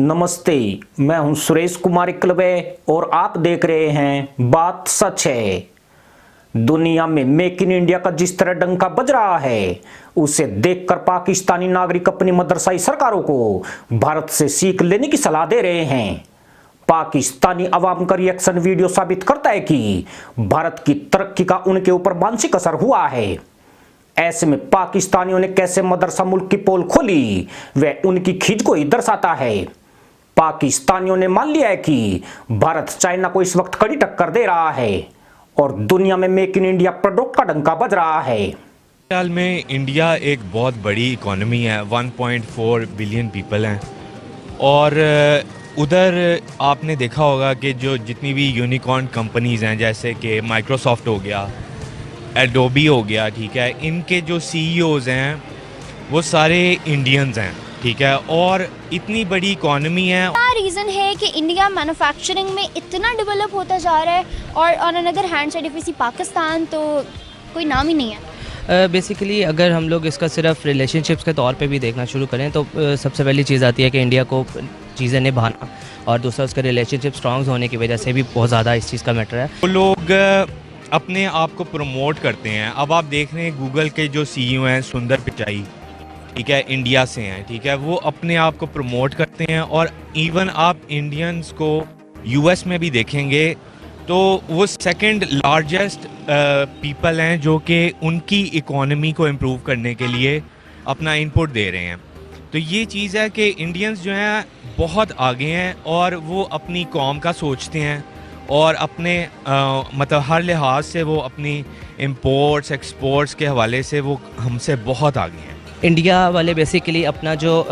नमस्ते, मैं हूं सुरेश कुमार इकलवे और आप देख रहे हैं बात सच है। दुनिया में मेक इन इंडिया का जिस तरह डंका बज रहा है, उसे देखकर पाकिस्तानी नागरिक अपनी मदरसाई सरकारों को भारत से सीख लेने की सलाह दे रहे हैं। पाकिस्तानी अवाम का रिएक्शन वीडियो साबित करता है कि भारत की तरक्की का उनके ऊपर मानसिक असर हुआ है। ऐसे में पाकिस्तानियों ने कैसे मदरसा मुल्क की पोल खोली, वह उनकी खींच को ही दर्शाता है। पाकिस्तानियों ने मान लिया है कि भारत चाइना को इस वक्त कड़ी टक्कर दे रहा है और दुनिया में मेक इन इंडिया प्रोडक्ट का डंका बज रहा है। साल में इंडिया एक बहुत बड़ी इकोनॉमी है, 1.4 बिलियन पीपल हैं और उधर आपने देखा होगा कि जो जितनी भी यूनिकॉर्न कंपनीज़ हैं, जैसे कि माइक्रोसॉफ्ट हो गया, एडोबी हो गया, ठीक है, इनके जो सीईओज़ हैं वो सारे इंडियंस हैं, ठीक है, और इतनी बड़ी इकोनॉमी है। क्या रीज़न है कि इंडिया मैन्युफैक्चरिंग में इतना डेवलप होता जा रहा है और on another hand side if we see Pakistan तो कोई नाम ही नहीं है। बेसिकली अगर हम लोग इसका सिर्फ रिलेशनशिप्स के तौर पे भी देखना शुरू करें तो सबसे पहली चीज़ आती है कि इंडिया को चीज़ें निभाना, और दूसरा उसका रिलेशनशिप स्ट्रॉन्ग होने की वजह से भी बहुत ज़्यादा इस चीज़ का मैटर है। वो लोग अपने आप को प्रमोट करते हैं। अब आप देख रहे हैं गूगल के जो सीईओ हैं सुंदर पिचाई, ठीक है, इंडिया से हैं, ठीक है, वो अपने आप को प्रमोट करते हैं। और इवन आप इंडियंस को यूएस में भी देखेंगे तो वो सेकंड लार्जेस्ट पीपल हैं जो कि उनकी इकोनॉमी को इम्प्रूव करने के लिए अपना इनपुट दे रहे हैं। तो ये चीज़ है कि इंडियंस जो हैं बहुत आगे हैं और वो अपनी कौम का सोचते हैं और अपने मतलब हर लिहाज से वो अपनी इम्पोर्ट्स एक्सपोर्ट्स के हवाले से वो हमसे बहुत आगे हैं। इंडिया वाले बेसिकली अपना जो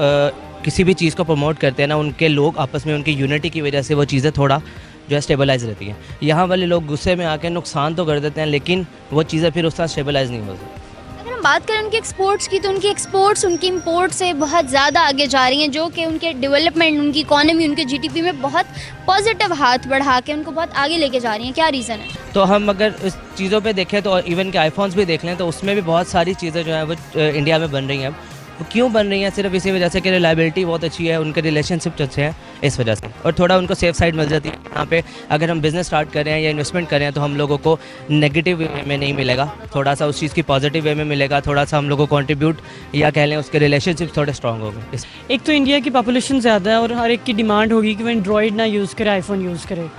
किसी भी चीज़ को प्रमोट करते हैं ना, उनके लोग आपस में उनकी यूनिटी की वजह से वो चीज़ें थोड़ा जो है स्टेबलाइज रहती हैं। यहाँ वाले लोग गुस्से में आके नुकसान तो कर देते हैं, लेकिन वो चीज़ें फिर उस तरह स्टेबलाइज नहीं होती। अगर हम बात करें उनके एक्सपोर्ट्स की, तो उनकी एक्सपोर्ट्स उनकी इंपोर्ट से बहुत ज़्यादा आगे जा रही हैं, जो कि उनके डेवलपमेंट, उनकी इकोनॉमी, उनके जीडीपी में बहुत पॉजिटिव हाथ बढ़ा के उनको बहुत आगे लेके जा रही हैं। क्या रीज़न है? तो हम अगर इस चीज़ों पे देखें तो इवन के आईफोन्स भी देख लें तो उसमें भी बहुत सारी चीज़ें जो हैं वो इंडिया में बन रही हैं। वो क्यों बन रही हैं? सिर्फ इसी वजह से कि रिलायबिलिटी बहुत अच्छी है, उनके रिलेशनशिप अच्छे हैं, इस वजह से, और थोड़ा उनको सेफ साइड मिल जाती है। यहाँ पे अगर हम बिज़नेस स्टार्ट करें या इन्वेस्टमेंट करें तो हम लोगों को नेगेटिव वे में नहीं मिलेगा, थोड़ा सा उस चीज़ की पॉजिटिव वे में मिलेगा, थोड़ा सा हम लोगों को कॉन्ट्रीब्यूट या कह लें उसके रिलेशनशिप थोड़े स्ट्रॉन्ग होंगे। एक तो इंडिया की पॉपुलेशन ज़्यादा है और हर एक की डिमांड होगी कि वो एंड्रॉयड ना यूज़ करे, आईफोन यूज़ करे।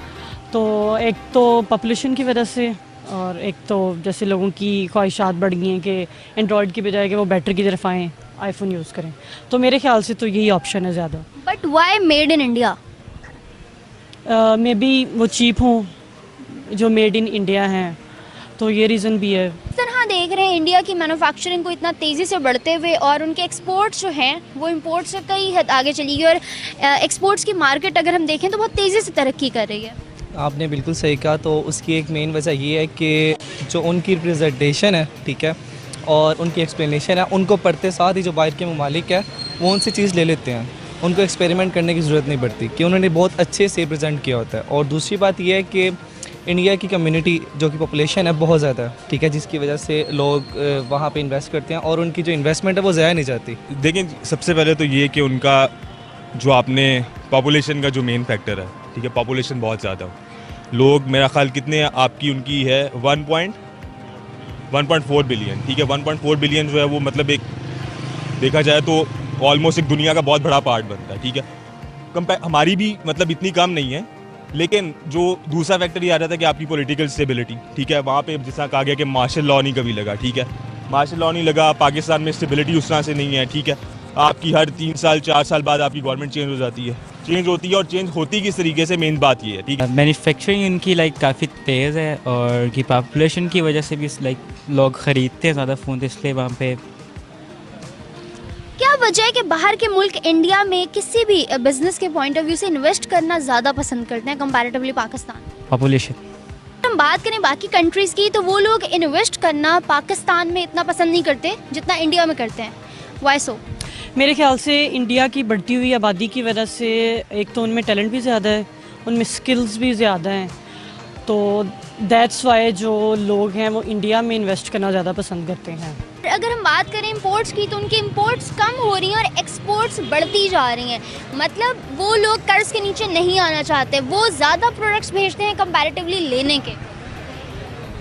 तो एक तो पॉपुलेशन की वजह से, और एक तो जैसे लोगों की ख्वाहिशात बढ़ गई हैं कि एंड्रॉयड की बजाय कि वो बेटर की तरफ आएँ, आईफोन यूज़ करें। तो मेरे ख्याल से तो यही ऑप्शन है ज़्यादा। But why made in India? May be वो चीप हों जो मेड इन इंडिया हैं, तो ये रीज़न भी है। इस तरह देख रहे हैं इंडिया की मैन्युफैक्चरिंग को इतना तेज़ी से बढ़ते हुए, और उनके एक्सपोर्ट्स जो हैं वो इंपोर्ट से कई हद आगे चली गई, और एक्सपोर्ट्स की मार्केट अगर हम देखें तो बहुत तेज़ी से तरक्की कर रही है। आपने बिल्कुल सही कहा। तो उसकी एक मेन वजह ये है कि जो उनकी रिप्रेजेंटेशन है, ठीक है, और उनकी एक्सप्लेनेशन है, उनको पढ़ते साथ ही जो बाहर के ममालिक है वो उनसे चीज़ ले लेते हैं, उनको एक्सपेरिमेंट करने की ज़रूरत नहीं पड़ती कि उन्होंने बहुत अच्छे से प्रेजेंट किया होता है। और दूसरी बात यह है कि इंडिया की कम्युनिटी जो कि पॉपुलेशन है बहुत ज़्यादा है, ठीक है, जिसकी वजह से लोग वहाँ पे इन्वेस्ट करते हैं और उनकी जो इन्वेस्टमेंट है वो ज़ाया नहीं जाती। देखिए, सबसे पहले तो ये कि उनका जो आपने पॉपुलेशन का जो मेन फैक्टर है, ठीक है, पॉपुलेशन बहुत ज़्यादा है। लोग मेरा ख्याल कितने आपकी उनकी है 1.4 बिलियन, ठीक है, 1.4 बिलियन जो है वो मतलब एक देखा जाए तो ऑलमोस्ट एक दुनिया का बहुत बड़ा पार्ट बनता है, ठीक है। हमारी भी मतलब इतनी कम नहीं है, लेकिन जो दूसरा फैक्टर ये आ रहा था कि आपकी पॉलिटिकल स्टेबिलिटी, ठीक है, वहाँ पे जिस तरह कहा गया कि मार्शल लॉ नहीं कभी लगा, ठीक है, मार्शल लॉ नहीं लगा, पाकिस्तान में स्टेबिलिटी उस तरह से नहीं है, ठीक है। आपकी हर 3 साल 4 साल बाद आपकी गवर्नमेंट चेंज हो जाती है, चेंज होती है, और चेंज होती किस तरीके से, मेन बात ये है, ठीक है। मैन्युफैक्चरिंग इनकी काफ़ी तेज़ है और की पॉपुलेशन की वजह से भी लोग ख़रीदते हैं ज़्यादा फ़ोन, तो इसलिए वहाँ पे। क्या वजह है कि बाहर के मुल्क इंडिया में किसी भी बिजनेस के पॉइंट ऑफ व्यू से इन्वेस्ट करना ज़्यादा पसंद करते हैं कंपैरेटिवली पाकिस्तान? पॉपुलेशन। हम बात करें बाकी कंट्रीज़ की, तो वो लोग इन्वेस्ट करना पाकिस्तान में इतना पसंद नहीं करते जितना इंडिया में करते हैं। वाई सो? मेरे ख्याल से इंडिया की बढ़ती हुई आबादी की वजह से एक तो उनमें टैलेंट भी ज़्यादा है, उनमें स्किल्स भी ज़्यादा हैं, तो दैट्स वाई जो लोग हैं वो इंडिया में इन्वेस्ट करना ज़्यादा पसंद करते हैं। अगर हम बात करें इंपोर्ट्स की, तो उनके इंपोर्ट्स कम हो रही हैं और एक्सपोर्ट्स बढ़ती जा रही हैं। मतलब वो लोग कर्ज के नीचे नहीं आना चाहते, वो ज़्यादा प्रोडक्ट्स भेजते हैं कंपैरेटिवली लेने के।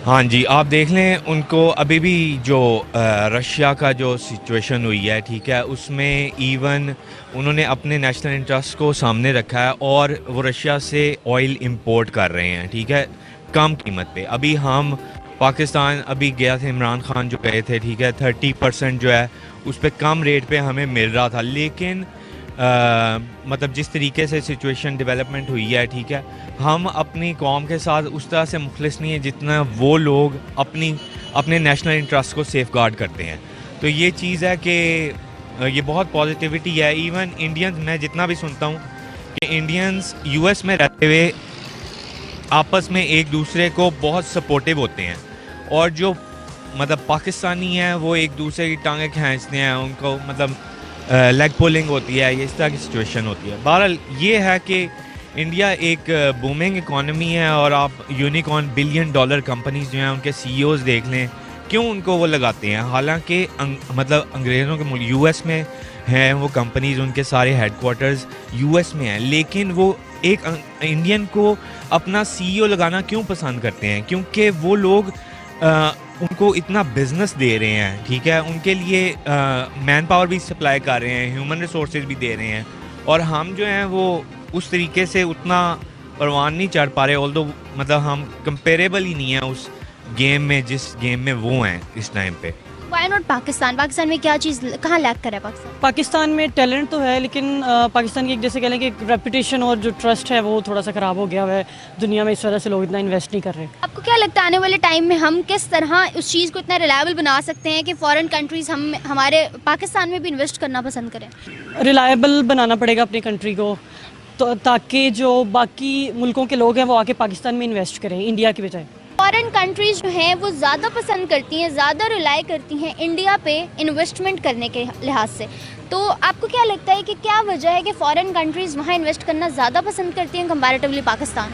हाँ जी, आप देख लें उनको अभी भी जो रशिया का जो सिचुएशन हुई है, ठीक है, उसमें इवन उन्होंने अपने नेशनल इंटरेस्ट को सामने रखा है और वो रशिया से ऑयल इंपोर्ट कर रहे हैं, ठीक है, कम कीमत पे। अभी हम पाकिस्तान अभी गया थे, इमरान खान जो गए थे, ठीक है, 30% जो है उस पर कम रेट पे हमें मिल रहा था। लेकिन मतलब जिस तरीके से सिचुएशन डेवलपमेंट हुई है, ठीक है, हम अपनी कौम के साथ उस तरह से मुखलिस नहीं है जितना वो लोग अपने नेशनल इंटरेस्ट को सेफ गार्ड करते हैं। तो ये चीज़ है कि ये बहुत पॉजिटिविटी है। इवन इंडियंस, मैं जितना भी सुनता हूँ कि इंडियंस यूएस में रहते हुए आपस में एक दूसरे को बहुत सपोर्टिव होते हैं, और जो मतलब पाकिस्तानी हैं वो एक दूसरे की टांगें खींचते हैं, उनको मतलब लेग पुलिंग होती है, ये इस तरह की सिचुएशन होती है। बहरहाल ये है कि इंडिया एक बूमिंग इकॉनमी है, और आप यूनिकॉर्न $1 बिलियन कंपनीज जो हैं उनके CEOs देख लें, क्यों उनको वो लगाते हैं। हालांकि मतलब अंग्रेज़ों के मुल्क यूएस में हैं वो कंपनीज, उनके सारे हेडक्वार्टर्स यूएस में हैं, लेकिन वो एक इंडियन को अपना CEO लगाना क्यों पसंद करते हैं? क्योंकि वो लोग उनको इतना बिजनेस दे रहे हैं, ठीक है, उनके लिए मैन पावर भी सप्लाई कर रहे हैं, ह्यूमन रिसोर्सेज भी दे रहे हैं, और हम जो हैं वो उस तरीके से उतना परवान नहीं चढ़ पा रहे। ऑल्दो मतलब हम कंपेरेबल ही नहीं है उस गेम में जिस गेम में वो हैं इस टाइम पे। Why not Pakistan? पाकिस्तान में क्या चीज़ कहाँ लैक कर रहा है पाकिस्तान में टैलेंट तो है, लेकिन पाकिस्तान की जैसे कह लें कि रेपुटेशन और जो ट्रस्ट है वो थोड़ा सा ख़राब हो गया है दुनिया में, इस वजह से लोग इतना इन्वेस्ट नहीं कर रहे। आपको क्या लगता है आने वाले टाइम में हम किस तरह उस चीज़ को इतना रिलायबल बना सकते हैं कि फॉरेन कंट्रीज़ हमारे पाकिस्तान में भी इन्वेस्ट करना पसंद करें? रिलायबल बनाना पड़ेगा अपनी कंट्री को, तो ताकि जो बाकी मुल्कों के लोग हैं वो आके पाकिस्तान में इन्वेस्ट करें इंडिया की बजाय। फॉरेन कंट्रीज़ जो हैं वो ज़्यादा पसंद करती हैं, ज़्यादा रिलाई करती हैं इंडिया पे इन्वेस्टमेंट करने के लिहाज से। तो आपको क्या लगता है कि क्या वजह है कि फॉरेन कंट्रीज़ वहाँ इन्वेस्ट करना ज़्यादा पसंद करती हैं कंपैरेटिवली पाकिस्तान?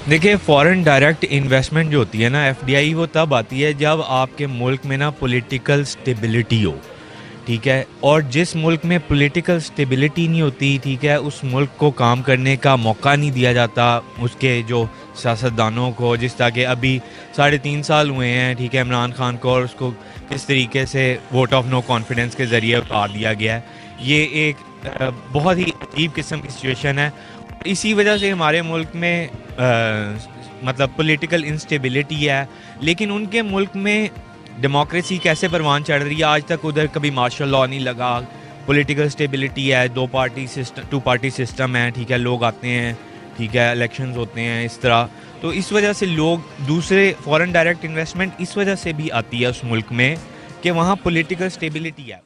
देखिए, फॉरेन डायरेक्ट इन्वेस्टमेंट जो होती है ना, FDI, वो तब आती है जब आपके मुल्क में ना पॉलिटिकल स्टेबिलिटी हो, ठीक है, और जिस मुल्क में पॉलिटिकल स्टेबिलिटी नहीं होती, ठीक है, उस मुल्क को काम करने का मौका नहीं दिया जाता उसके जो सियासतदानों को। जिस तरह के अभी 3.5 साल हुए हैं, ठीक है, इमरान खान को, और उसको किस तरीके से वोट ऑफ नो कॉन्फिडेंस के ज़रिए उतार दिया गया है, ये एक बहुत ही अजीब किस्म की सिचुएशन है। इसी वजह से हमारे मुल्क में मतलब पॉलिटिकल इंस्टेबिलिटी है, लेकिन उनके मुल्क में डेमोक्रेसी कैसे परवान चढ़ रही है। आज तक उधर कभी मार्शल लॉ नहीं लगा, पॉलिटिकल स्टेबिलिटी है, 2 पार्टी सिस्टम है, ठीक है, लोग आते हैं, ठीक है, इलेक्शंस होते हैं, इस तरह। तो इस वजह से लोग दूसरे फॉरेन डायरेक्ट इन्वेस्टमेंट इस वजह से भी आती है उस मुल्क में कि वहाँ पॉलिटिकल स्टेबिलिटी है।